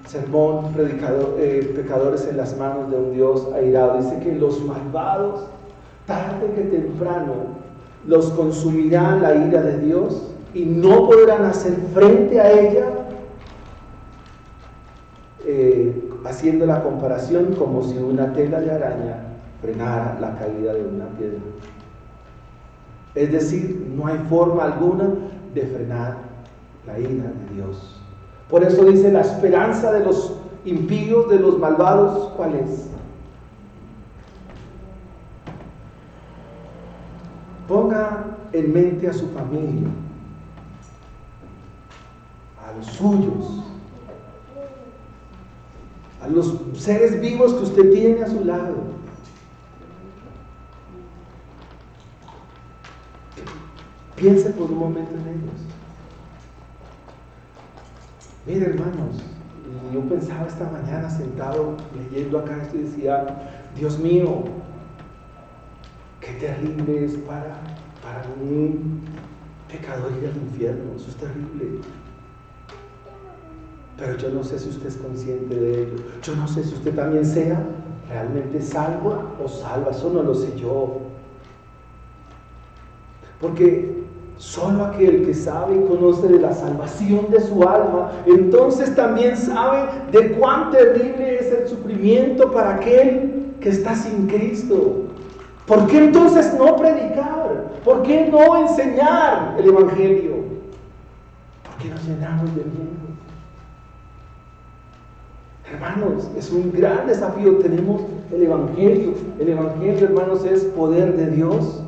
A: sermón Pecadores en las manos de un Dios airado. Dice que los malvados, tarde que temprano, los consumirá la ira de Dios y no podrán hacer frente a ella, haciendo la comparación como si una tela de araña frenara la caída de una piedra. Es decir, no hay forma alguna de frenar la ira de Dios. Por eso dice: la esperanza de los impíos, de los malvados, ¿cuál es? Ponga en mente a su familia, a los suyos, a los seres vivos que usted tiene a su lado. Piense por un momento en ellos. Mire, hermanos, yo pensaba esta mañana sentado leyendo acá esto y decía: Dios mío, qué terrible es para un pecador ir al infierno. Eso es terrible. Pero yo no sé si usted es consciente de ello. Yo no sé si usted también sea realmente salvo o salva. Eso no lo sé yo. Porque solo aquel que sabe y conoce de la salvación de su alma, entonces también sabe de cuán terrible es el sufrimiento para aquel que está sin Cristo. ¿Por qué entonces no predicar? ¿Por qué no enseñar el Evangelio? ¿Por qué nos llenamos de miedo? Hermanos, es un gran desafío. Tenemos el Evangelio. El Evangelio, hermanos, es poder de Dios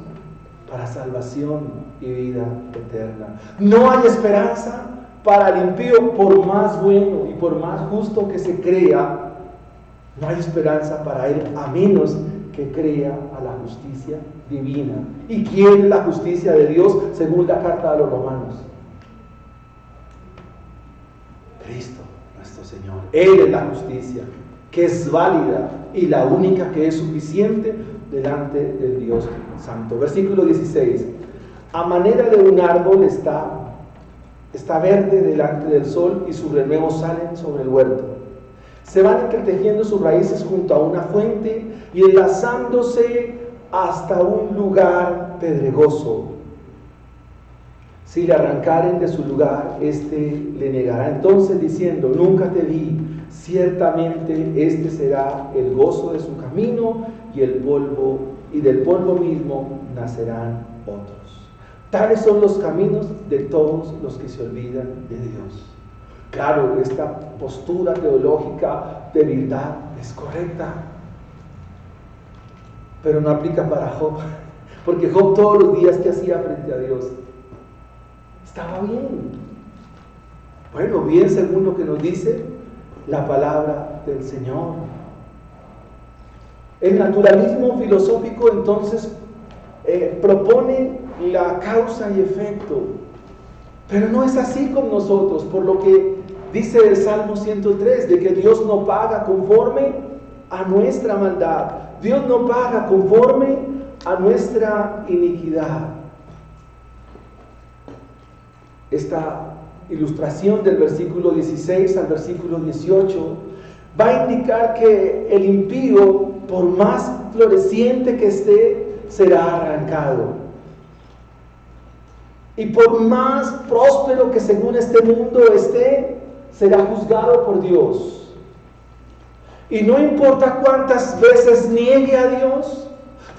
A: para salvación y vida eterna. No hay esperanza para el impío, por más bueno y por más justo que se crea. No hay esperanza para él, a menos que crea a la justicia divina. ¿Y quién es la justicia de Dios según la carta a los romanos? Cristo, nuestro Señor. Él es la justicia, que es válida y la única que es suficiente delante del Dios Santo. Versículo 16. A manera de un árbol está verde delante del sol y sus renuevos salen sobre el huerto. Se van entretejiendo sus raíces junto a una fuente y enlazándose hasta un lugar pedregoso. Si le arrancaren de su lugar, éste le negará entonces diciendo: nunca te vi. Ciertamente este será el gozo de su camino y del polvo mismo nacerán otros. Tales son los caminos de todos los que se olvidan de Dios. Claro, esta postura teológica de verdad es correcta, pero no aplica para Job, porque Job todos los días que hacía frente a Dios estaba bien. Bueno, bien según lo que nos dice la palabra del Señor. El naturalismo filosófico entonces propone la causa y efecto, pero no es así con nosotros, por lo que dice el Salmo 103, de que Dios no paga conforme a nuestra maldad, Dios no paga conforme a nuestra iniquidad. Esta ilustración del versículo 16 al versículo 18 va a indicar que el impío, por más floreciente que esté, será arrancado. Y por más próspero que según este mundo esté, será juzgado por Dios. Y no importa cuántas veces niegue a Dios,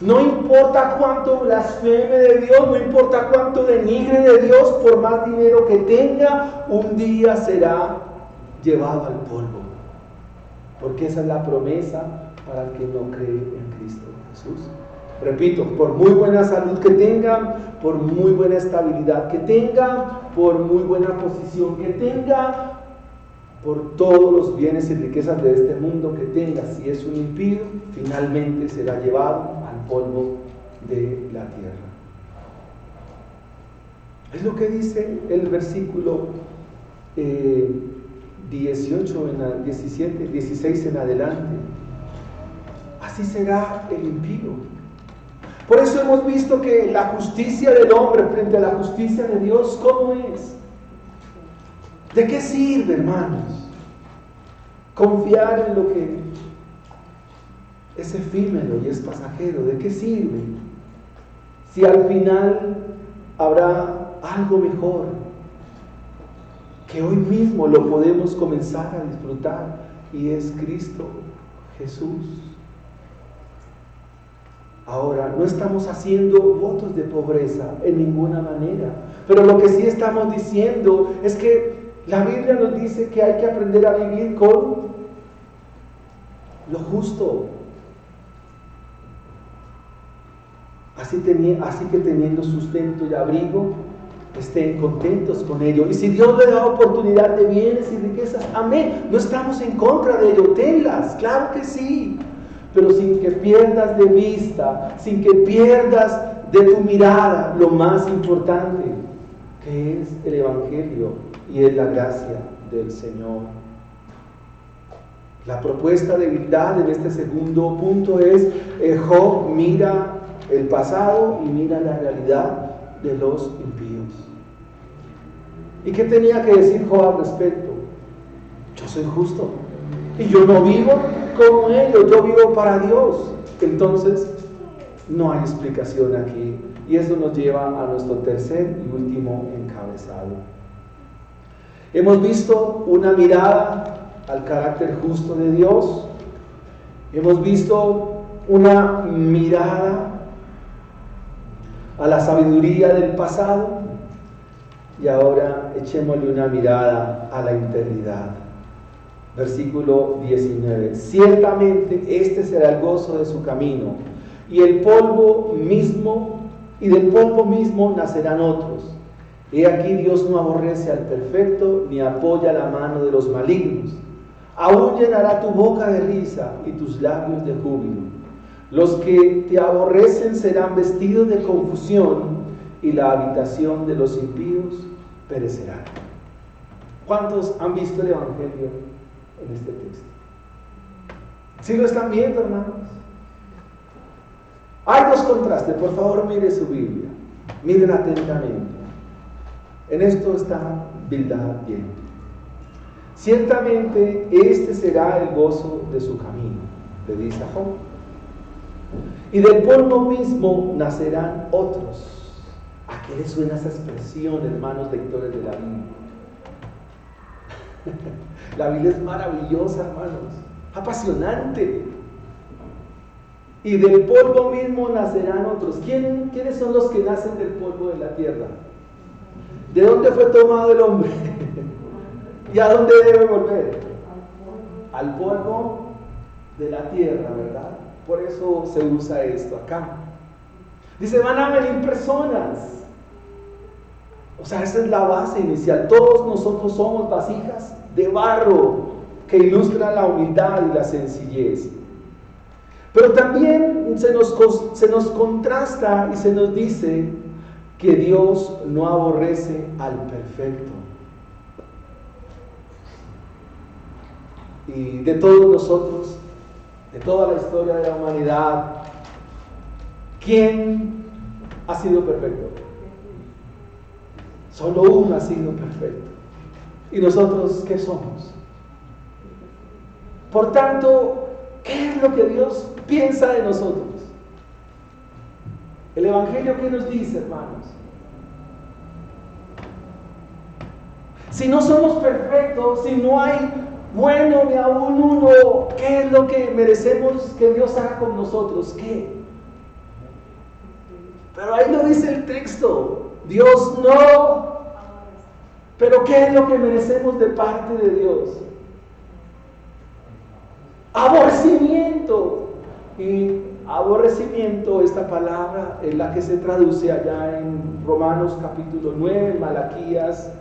A: no importa cuánto blasfeme de Dios, no importa cuánto denigre de Dios, por más dinero que tenga, un día será llevado al polvo. Porque esa es la promesa para el que no cree en Cristo Jesús. Repito, por muy buena salud que tenga, por muy buena estabilidad que tenga, por muy buena posición que tenga, por todos los bienes y riquezas de este mundo que tenga, si es un impío, finalmente será llevado al polvo de la tierra. Es lo que dice el versículo 16 en adelante. Así será el impío. Por eso hemos visto que la justicia del hombre frente a la justicia de Dios, ¿cómo es? ¿De qué sirve, hermanos, confiar en lo que es efímero y es pasajero? ¿De qué sirve si al final habrá algo mejor que hoy mismo lo podemos comenzar a disfrutar, y es Cristo Jesús? Ahora, no estamos haciendo votos de pobreza en ninguna manera, pero lo que sí estamos diciendo es que la Biblia nos dice que hay que aprender a vivir con lo justo. Así que teniendo sustento y abrigo, estén contentos con ello. Y si Dios le da oportunidad de bienes y riquezas, amén, no estamos en contra de ello, tenlas, claro que sí, pero sin que pierdas de vista, sin que pierdas de tu mirada lo más importante, que es el Evangelio y es la gracia del Señor. La propuesta de verdad en este segundo punto es: Job mira el pasado y mira la realidad de los impíos. ¿Y qué tenía que decir Job al respecto? yo soy justo. Y yo no vivo como ellos, yo vivo para Dios. Entonces, no hay explicación aquí. Y eso nos lleva a nuestro tercer y último encabezado. Hemos visto una mirada al carácter justo de Dios. Hemos visto una mirada a la sabiduría del pasado. Y ahora echémosle una mirada a la integridad. Versículo 19. Ciertamente este será el gozo de su camino, y del polvo mismo nacerán otros. He aquí Dios no aborrece al perfecto, ni apoya la mano de los malignos. Aún llenará tu boca de risa y tus labios de júbilo. Los que te aborrecen serán vestidos de confusión, y la habitación de los impíos perecerá. ¿Cuántos han visto el Evangelio en este texto? ¿Sí lo están viendo, hermanos? Hay dos contrastes. Por favor, mire su Biblia. Miren atentamente. En esto está Bildad bien. Ciertamente este será el gozo de su camino, le dice a Job. Y del polvo mismo nacerán otros. ¿A qué le suena esa expresión, hermanos lectores de la Biblia? La Biblia es maravillosa, hermanos, apasionante. Y del polvo mismo nacerán otros. ¿Quiénes son los que nacen del polvo de la tierra? ¿De dónde fue tomado el hombre? ¿Y a dónde debe volver? Al polvo de la tierra, ¿verdad? Por eso se usa esto acá. Dice, van a venir personas. O sea, esa es la base inicial. Todos nosotros somos vasijas de barro que ilustran la humildad y la sencillez. Pero también se nos contrasta y se nos dice que Dios no aborrece al perfecto. Y de todos nosotros, de toda la historia de la humanidad, ¿quién ha sido perfecto? Solo uno ha sido perfecto. ¿Y nosotros qué somos? Por tanto, ¿qué es lo que Dios piensa de nosotros? El Evangelio, ¿qué nos dice, hermanos? Si no somos perfectos, si no hay bueno ni aún uno, ¿qué es lo que merecemos que Dios haga con nosotros? ¿Qué? Pero ahí lo dice el texto. Dios no. Pero ¿qué es lo que merecemos de parte de Dios? Aborrecimiento. Y aborrecimiento, esta palabra es la que se traduce allá en Romanos capítulo 9, Malaquías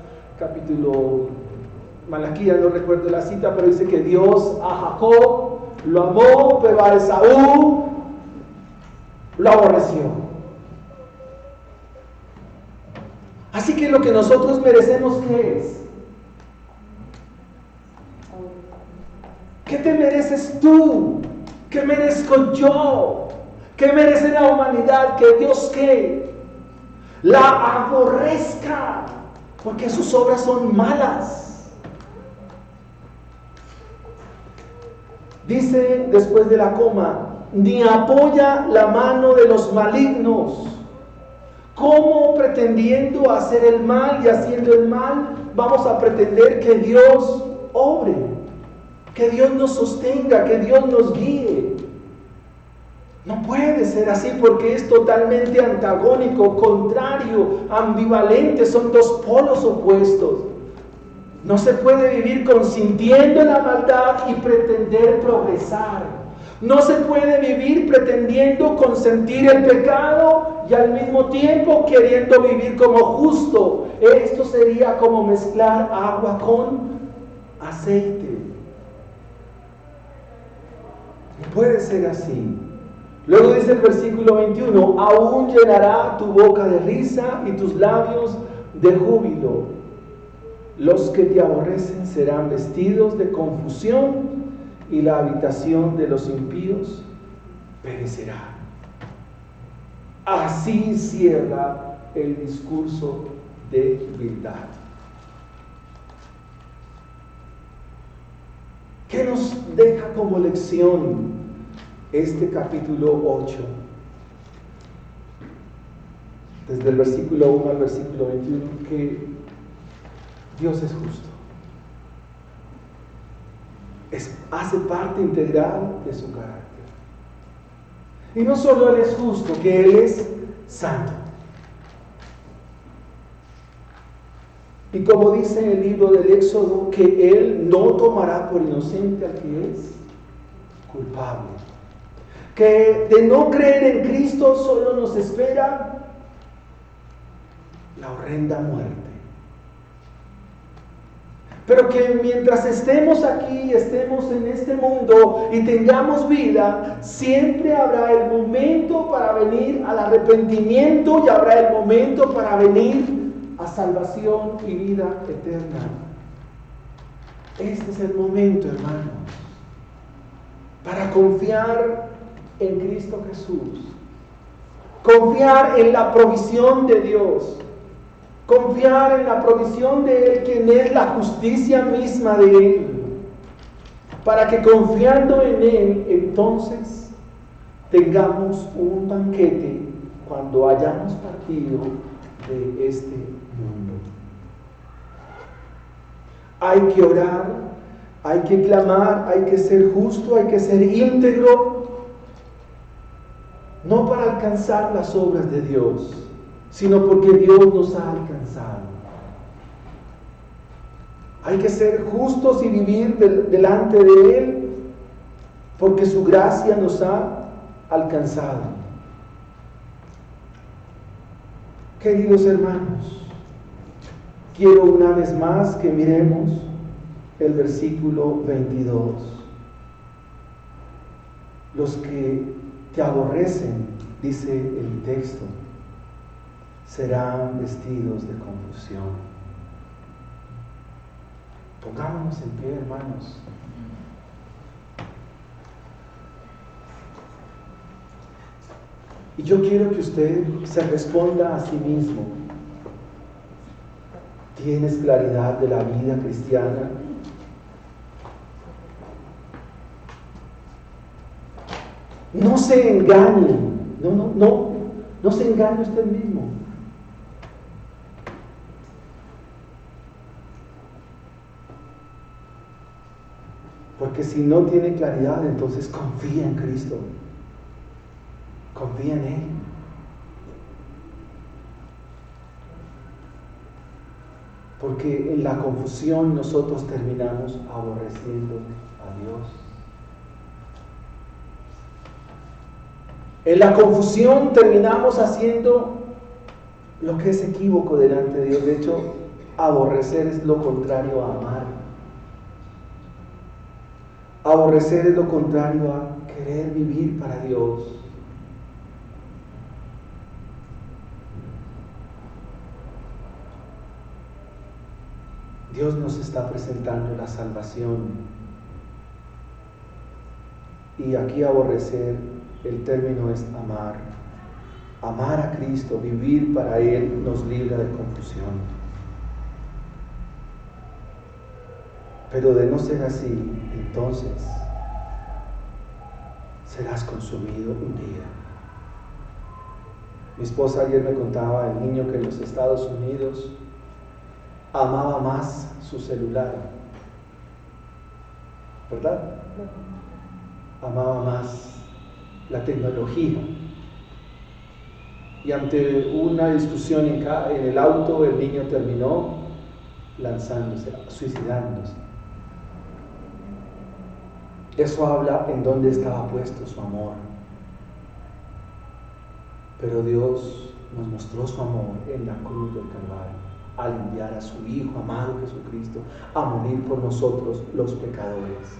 A: no recuerdo la cita, pero dice que Dios a Jacob lo amó, pero a Esaú lo aborreció. Así que lo que nosotros merecemos, ¿qué es? ¿Qué te mereces tú? ¿Qué merezco yo? ¿Qué merece la humanidad? Que Dios, ¿qué? La aborrezca, porque sus obras son malas. Dice después de la coma, ni apoya la mano de los malignos. ¿Cómo pretendiendo hacer el mal y haciendo el mal vamos a pretender que Dios obre? Que Dios nos sostenga, que Dios nos guíe. No puede ser así porque es totalmente antagónico, contrario, ambivalente, son dos polos opuestos. No se puede vivir consintiendo la maldad y pretender progresar. No se puede vivir pretendiendo consentir el pecado y al mismo tiempo queriendo vivir como justo. Esto sería como mezclar agua con aceite. No puede ser así. Luego dice el versículo 21, aún llenará tu boca de risa y tus labios de júbilo. Los que te aborrecen serán vestidos de confusión y la habitación de los impíos perecerá. Así cierra el discurso de Bildad. ¿Qué nos deja como lección este capítulo 8? Desde el versículo 1 al versículo 21, que Dios es justo. Hace parte integral de su carácter. Y no solo Él es justo, que Él es santo. Y como dice en el libro del Éxodo, que Él no tomará por inocente al que es culpable. Que de no creer en Cristo solo nos espera la horrenda muerte. Pero que mientras estemos aquí, estemos en este mundo y tengamos vida, siempre habrá el momento para venir al arrepentimiento y habrá el momento para venir a salvación y vida eterna. Este es el momento, hermanos, para confiar en Cristo Jesús, confiar en la provisión de Dios, confiar en la provisión de Él, quien es la justicia misma de Él, para que confiando en Él, entonces tengamos un banquete cuando hayamos partido de este mundo. Hay que orar, hay que clamar, hay que ser justo, hay que ser íntegro, no para alcanzar las obras de Dios, sino porque Dios nos ha alcanzado. Hay que ser justos y vivir delante de Él, porque su gracia nos ha alcanzado. Queridos hermanos, quiero una vez más que miremos el versículo 22. Los que te aborrecen, dice el texto, serán vestidos de confusión. Pongámonos en pie, hermanos. Y yo quiero que usted se responda a sí mismo. ¿Tienes claridad de la vida cristiana? No se engañe, no se engañe usted mismo. Porque si no tiene claridad, entonces confía en Cristo. Confía en Él. Porque en la confusión nosotros terminamos aborreciendo a Dios. En la confusión terminamos haciendo lo que es equívoco delante de Dios. De hecho, aborrecer es lo contrario a amar. Aborrecer es lo contrario a querer vivir para Dios. Dios nos está presentando la salvación. Y aquí aborrecer, el término es amar. Amar a Cristo, vivir para Él, nos libra de confusión. Pero de no ser así, entonces serás consumido un día. Mi esposa ayer me contaba el niño que en los Estados Unidos amaba más su celular, ¿verdad? Amaba más la tecnología. Y ante una discusión en el auto, el niño terminó lanzándose, suicidándose. Eso habla en dónde estaba puesto su amor. Pero Dios nos mostró su amor en la cruz del Calvario, al enviar a su Hijo amado Jesucristo a morir por nosotros los pecadores,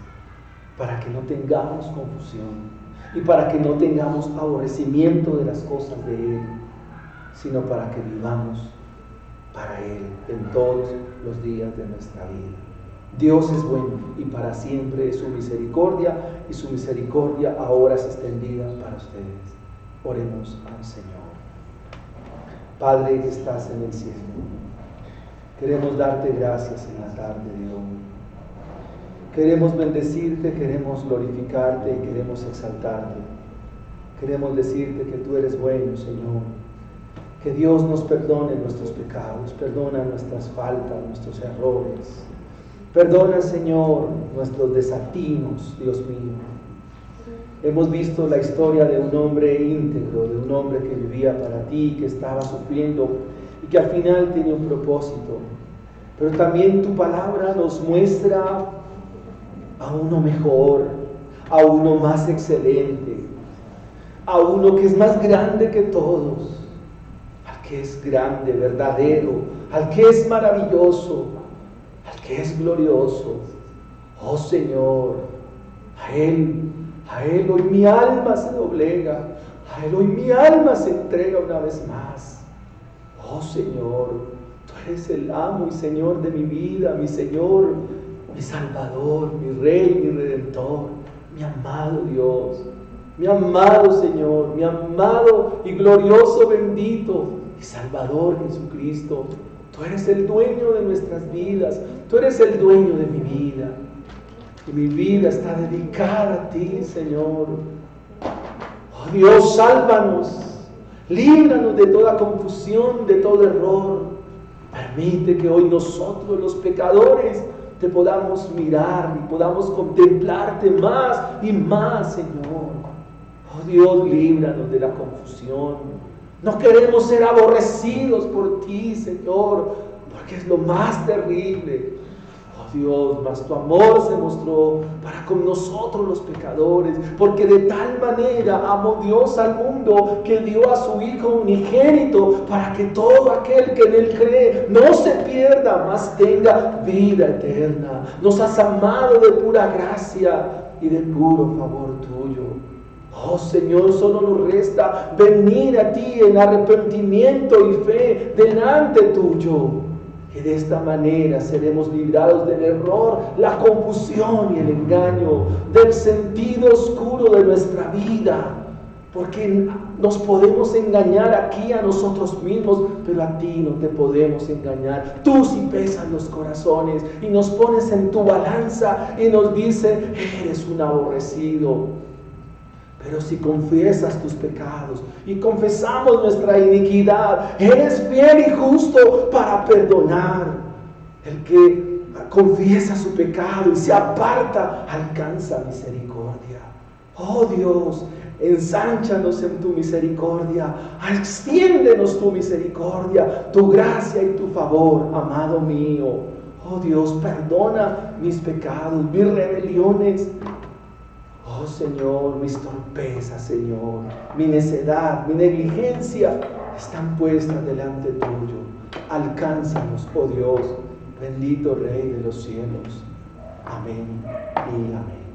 A: para que no tengamos confusión y para que no tengamos aborrecimiento de las cosas de Él, sino para que vivamos para Él en todos los días de nuestra vida. Dios es bueno y para siempre es su misericordia, y su misericordia ahora es extendida para ustedes. Oremos al Señor. Padre que estás en el cielo, queremos darte gracias en la tarde de hoy. Queremos bendecirte, queremos glorificarte y queremos exaltarte. Queremos decirte que tú eres bueno, Señor. Que Dios nos perdone nuestros pecados, perdona nuestras faltas, nuestros errores. Perdona, Señor, nuestros desatinos, Dios mío. Hemos visto la historia de un hombre íntegro, de un hombre que vivía para ti, que estaba sufriendo y que al final tiene un propósito. Pero también tu palabra nos muestra a uno mejor, a uno más excelente, a uno que es más grande que todos, al que es grande, verdadero, al que es maravilloso, al que es glorioso. Oh Señor, a Él hoy mi alma se doblega, a Él hoy mi alma se entrega una vez más. Oh Señor, tú eres el amo y Señor de mi vida, mi Señor, mi Salvador, mi Rey, mi Redentor, mi amado Dios, mi amado Señor, mi amado y glorioso, bendito y Salvador Jesucristo. Tú eres el dueño de nuestras vidas, tú eres el dueño de mi vida. Y mi vida está dedicada a ti, Señor. Oh Dios, sálvanos, líbranos de toda confusión, de todo error. Permite que hoy nosotros, los pecadores, te podamos mirar y podamos contemplarte más y más, Señor. Oh Dios, líbranos de la confusión. No queremos ser aborrecidos por ti, Señor, porque es lo más terrible. Dios, mas tu amor se mostró para con nosotros los pecadores, porque de tal manera amó Dios al mundo que dio a su Hijo unigénito para que todo aquel que en Él cree no se pierda, mas tenga vida eterna. Nos has amado de pura gracia y de puro favor tuyo. Oh Señor, solo nos resta venir a ti en arrepentimiento y fe delante tuyo. Y de esta manera seremos librados del error, la confusión y el engaño, del sentido oscuro de nuestra vida. Porque nos podemos engañar aquí a nosotros mismos, pero a ti no te podemos engañar. Tú sí pesas los corazones y nos pones en tu balanza y nos dice, eres un aborrecido. Pero si confiesas tus pecados y confesamos nuestra iniquidad, eres fiel y justo para perdonar. El que confiesa su pecado y se aparta, alcanza misericordia. Oh Dios, ensánchanos en tu misericordia, extiéndenos tu misericordia, tu gracia y tu favor, amado mío. Oh Dios, perdona mis pecados, mis rebeliones. Oh Señor, mis torpezas, Señor, mi necedad, mi negligencia están puestas delante tuyo. Alcánzanos, oh Dios, bendito Rey de los cielos. Amén y amén.